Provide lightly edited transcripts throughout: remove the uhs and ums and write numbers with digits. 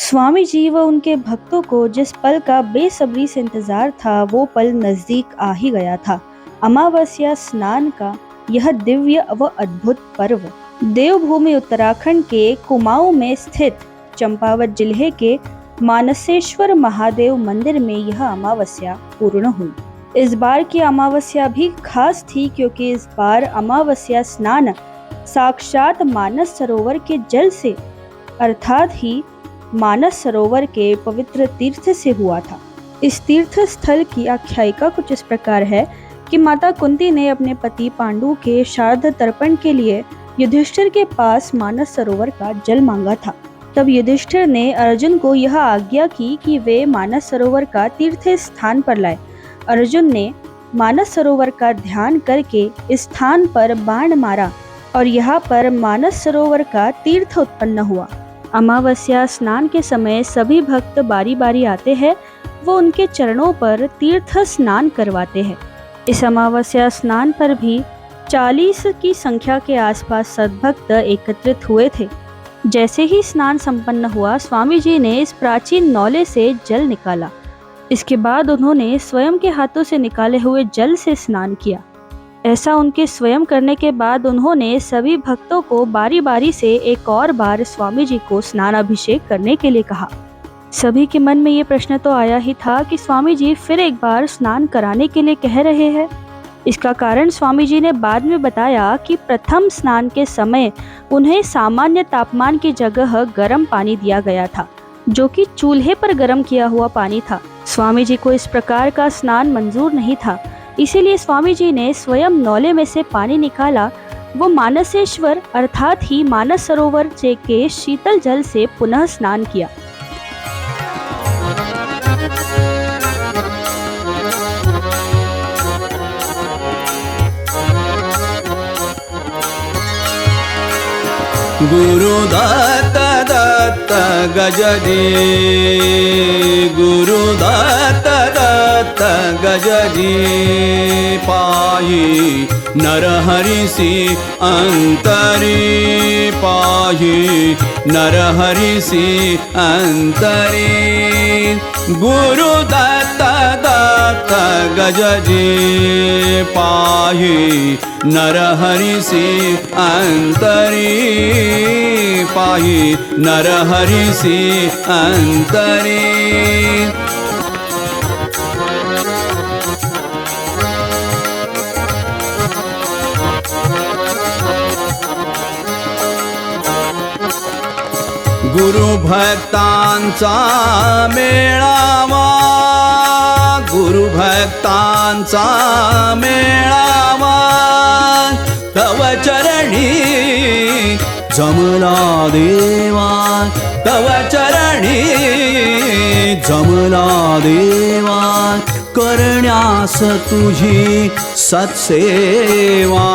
स्वामी जी व उनके भक्तों को जिस पल का बेसब्री से इंतजार था वो पल नजदीक आ ही गया था। अमावस्या स्नान का यह दिव्य व अद्भुत पर्व देवभूमि उत्तराखंड के कुमाऊं में स्थित चंपावत जिले के मानसेश्वर महादेव मंदिर में यह अमावस्या पूर्ण हुई। इस बार की अमावस्या भी खास थी क्योंकि इस बार अमावस्या स्नान साक्षात मानस सरोवर के जल से अर्थात ही मानस सरोवर के पवित्र तीर्थ से हुआ था। इस तीर्थ स्थल की आख्यायिका कुछ इस प्रकार है कि माता कुंती ने अपने पति पांडु के श्राद्ध तर्पण के लिए युधिष्ठिर के पास मानस सरोवर का जल मांगा था। तब युधिष्ठिर ने अर्जुन को यह आज्ञा की कि वे मानस सरोवर का तीर्थ स्थान पर लाए। अर्जुन ने मानस सरोवर का ध्यान करके इस स्थान पर बाण मारा और यहाँ पर मानस सरोवर का तीर्थ उत्पन्न हुआ। अमावस्या स्नान के समय सभी भक्त बारी बारी आते हैं वो उनके चरणों पर तीर्थ स्नान करवाते हैं। इस अमावस्या स्नान पर भी 40 की संख्या के आसपास सद्भक्त एकत्रित हुए थे। जैसे ही स्नान संपन्न हुआ स्वामी जी ने इस प्राचीन नौले से जल निकाला। इसके बाद उन्होंने स्वयं के हाथों से निकाले हुए जल से स्नान किया। ऐसा उनके स्वयं करने के बाद उन्होंने सभी भक्तों को बारी बारी से एक और बार स्वामी जी को स्नानाभिषेक करने के लिए कहा। सभी के मन में ये प्रश्न तो आया ही था कि स्वामी जी फिर एक बार स्नान कराने के लिए कह रहे हैं। इसका कारण स्वामी जी ने बाद में बताया कि प्रथम स्नान के समय उन्हें सामान्य तापमान की जगह गर्म पानी दिया गया था, जो कि चूल्हे पर गर्म किया हुआ पानी था। स्वामी जी को इस प्रकार का स्नान मंजूर नहीं था, इसीलिए स्वामी जी ने स्वयं नौले में से पानी निकाला। वो मानसेश्वर अर्थात ही मानस सरोवर से के शीतल जल से पुनः स्नान किया। गुरुदत्त दत्त गजरी, गुरुदत्त दत्त गजरी, पाहि नरहरिषि अंतरी, पाहि नरहरिषि अंतरी। गुरुदत्त दत्त गजरी, पाहि नरहरिषि अंतरी, पाहि नरहरिषि अंतरी। गुरु भक्तांचा मेळावा, गुरु भक्तांचा मेळावा, तव चरणी जमला देवा, तव चरणी जमला देवा, करण्यास तुझी सत्सेवा,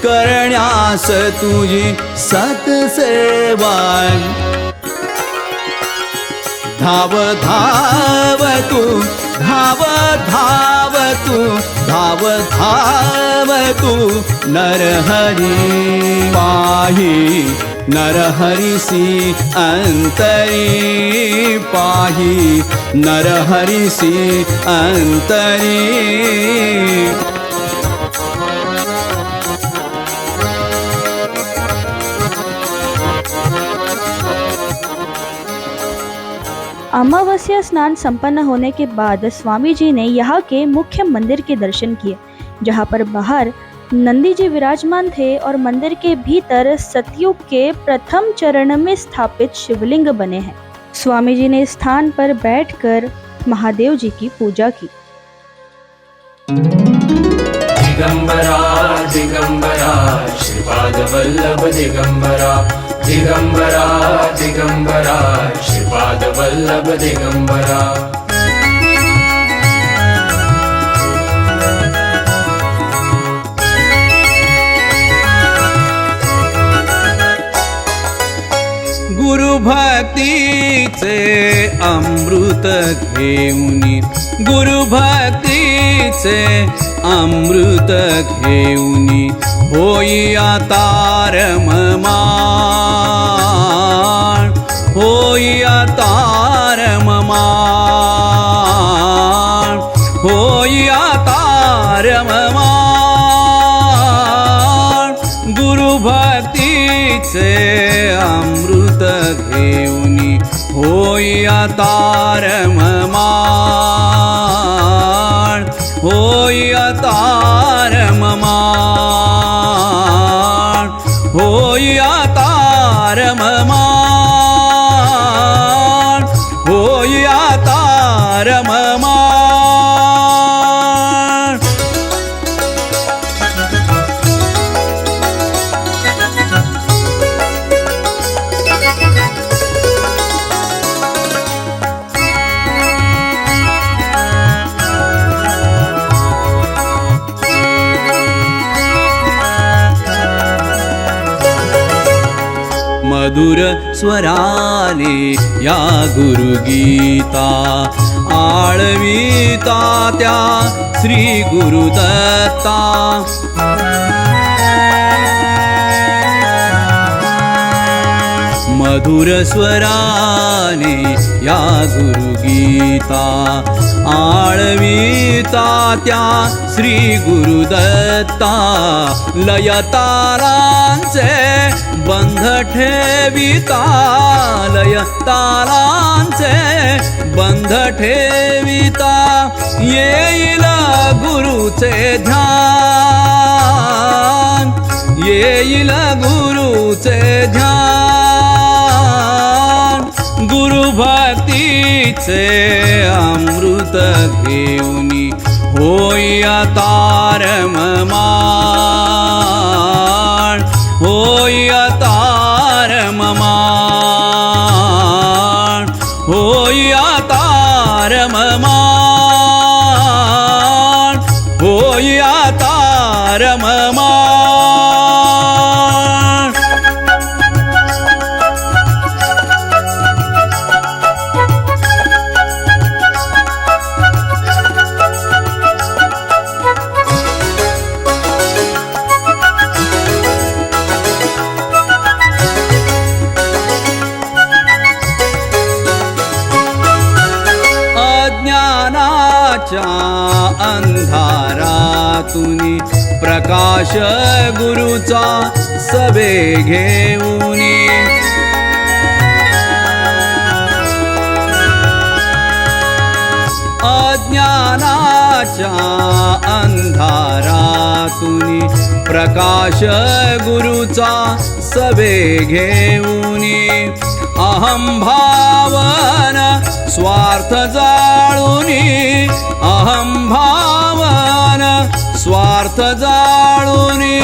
करण्यास तुझी सत्सेवा। धाव धाव तू, धाव धाव तू, धाव धाव तू नरहरि, पाहि नरहरिषि अंतरी, पाहि नरहरिषि अंतरी। अमावस्या स्नान संपन्न होने के बाद स्वामी जी ने यहाँ के मुख्य मंदिर के दर्शन किए, जहाँ पर बाहर नंदी जी विराजमान थे और मंदिर के भीतर सतयुग के प्रथम चरण में स्थापित शिवलिंग बने हैं। स्वामी जी ने स्थान पर बैठकर महादेव जी की पूजा की। दिगंबरा दिगंबरा श्रीपाद वल्लभ दिगंबरा, दिगंबरा दिगंबरा श्रीपाद वल्लभ दिगंबरा। गुरु भक्तीचे अमृत घेऊनी, गुरु भक्तीचे अमृत घेऊनी, होई आता रममाण, हो होइया तारममान होइया तारममान गुरु भक्तीचे अमृत घेऊनी होइया तारममान होइया तारममान होइया तारममान होइया तारममान मधुर स्वराने या गुरुगीता आळविता त्या श्री गुरुदत्ता मधुर स्वराने या गुरुगीता आळविता त्या श्री गुरुदत्ता लयतालांचे बंध ठेविता लयतालांचे बंध ठेविता येईल गुरुचे ध्यान येईल गुरुचे ध्यान गुरु भक्तीचे अमृत घेऊनी होइया तारममान होइया तारममान होइया तारममान होइया तारममान अंधारातुनी प्रकाश गुरुचा सबे घेऊनी अज्ञानाच्या अंधारातुनी प्रकाश गुरुचा सबे घेऊनी अहम भावन स्वार्थ जाळुनी अहम भावन स्वार्थ जाळुनी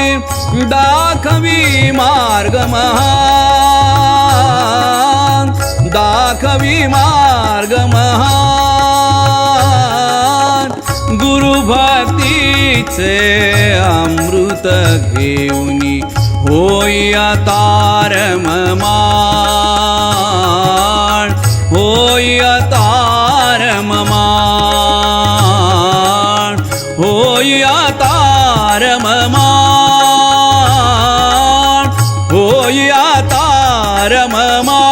दाखवी मार्ग महान दाखवी मार्ग महान गुरु भक्तीचे अमृत घेऊनी होइया तारममान होइया तारममान होइया तारममान होइया तारममान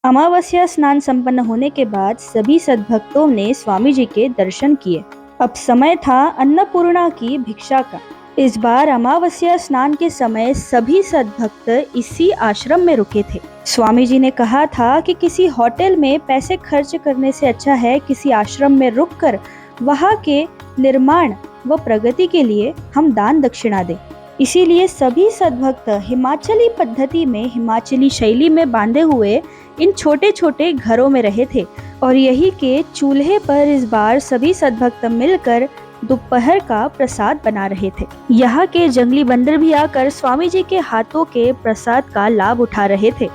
अमावस्या स्नान संपन्न होने के बाद सभी सद्भक्तों ने स्वामी जी के दर्शन किए। अब समय था अन्नपूर्णा की भिक्षा का। इस बार अमावस्या स्नान के समय सभी सद्भक्त इसी आश्रम में रुके थे। स्वामी जी ने कहा था कि किसी होटल में पैसे खर्च करने से अच्छा है किसी आश्रम में रुककर वहाँ के निर्माण व प्रगति के लिए हम दान दक्षिणा दें। इसीलिए सभी सद्भक्त हिमाचली पद्धति में हिमाचली शैली में बांधे हुए इन छोटे छोटे घरों में रहे थे और यही के चूल्हे पर इस बार सभी सद्भक्त मिलकर दोपहर का प्रसाद बना रहे थे। यहाँ के जंगली बंदर भी आकर स्वामी जी के हाथों के प्रसाद का लाभ उठा रहे थे।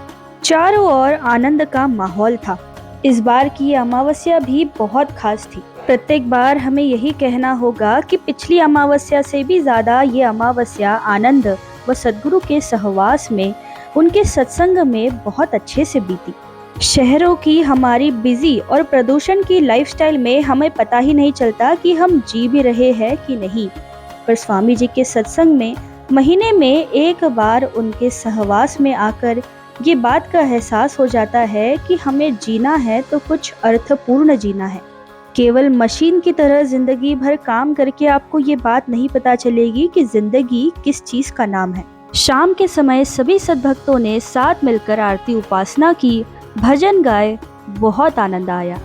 चारों ओर आनंद का माहौल था। इस बार की अमावस्या भी बहुत खास थी। प्रत्येक बार हमें यही कहना होगा कि पिछली अमावस्या से भी ज्यादा ये अमावस्या आनंद व सद्गुरु के सहवास में, उनके सत्संग में बहुत अच्छे से बीती। शहरों की हमारी बिजी और प्रदूषण की लाइफस्टाइल में हमें पता ही नहीं चलता कि हम जी भी रहे हैं कि नहीं। पर स्वामी जी के सत्संग में महीने में एक बार उनके सहवास में आकर ये बात का एहसास हो जाता है कि हमें जीना है तो कुछ अर्थपूर्ण जीना है। केवल मशीन की तरह जिंदगी भर काम करके आपको ये बात नहीं पता चलेगी कि जिंदगी किस चीज का नाम है। शाम के समय सभी सद्भक्तों ने साथ मिलकर आरती उपासना की, भजन गाए, बहुत आनंद आया।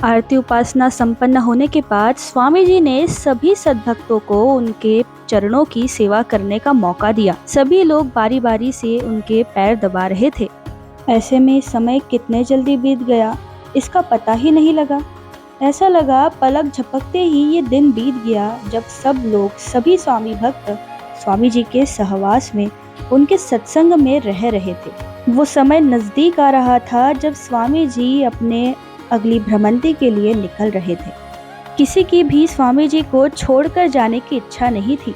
आरती उपासना संपन्न होने के बाद स्वामी जी ने सभी सद्भक्तों को उनके चरणों की सेवा करने का मौका दिया। सभी लोग बारी बारी से उनके पैर दबा रहे थे। ऐसे में समय कितने जल्दी बीत गया इसका पता ही नहीं लगा। ऐसा लगा पलक झपकते ही ये दिन बीत गया जब सब लोग, सभी स्वामी भक्त स्वामी जी के सहवास में, उनके सत्संग में रह रहे थे। वो समय नजदीक आ रहा था जब स्वामी जी अपने अगली भ्रमंती के लिए निकल रहे थे। किसी की भी स्वामी जी को छोड़कर जाने की इच्छा नहीं थी।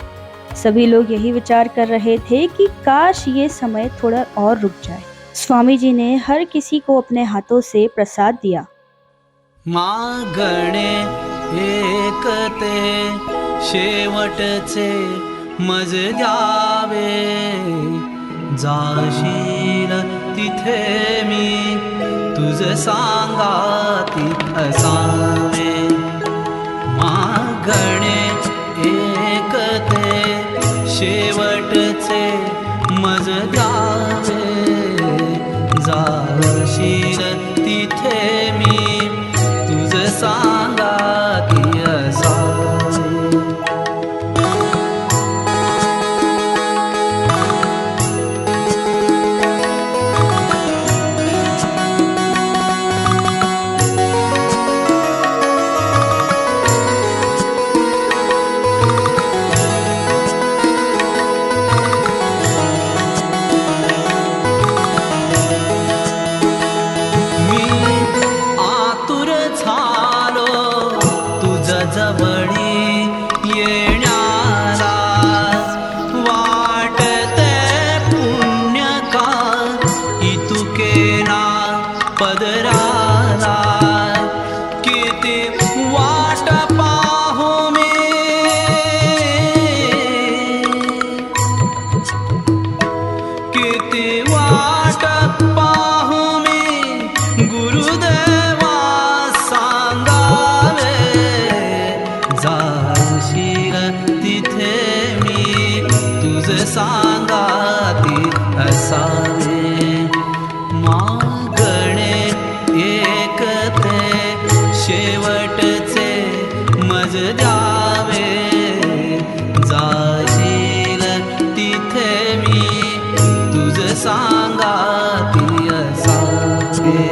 सभी लोग यही विचार कर रहे थे कि काश ये समय थोड़ा और रुक जाए। स्वामी जी ने हर किसी को अपने हाथों से प्रसाद दिया। मागणे एकते शेवटचे मज द्यावे, जाशील तिथे मी तुझ सांगाती असावे। मागणे एकते शेवटचे मज द्यावे, जाशील तिथे मी तुझ सांगाती असावे। जवळी येण्याला वाटते पुण्य का इतुकेना पदराला। किती वाट पाहू मी, किती वाट पाहू मी, गुरुदेवा सांगावे, जाशील तिथे मी तुझ सांगाती असावे। मागणे एकते शेवटचे मज द्यावे, जाशील तिथे मी तुझ सांगाती असावे।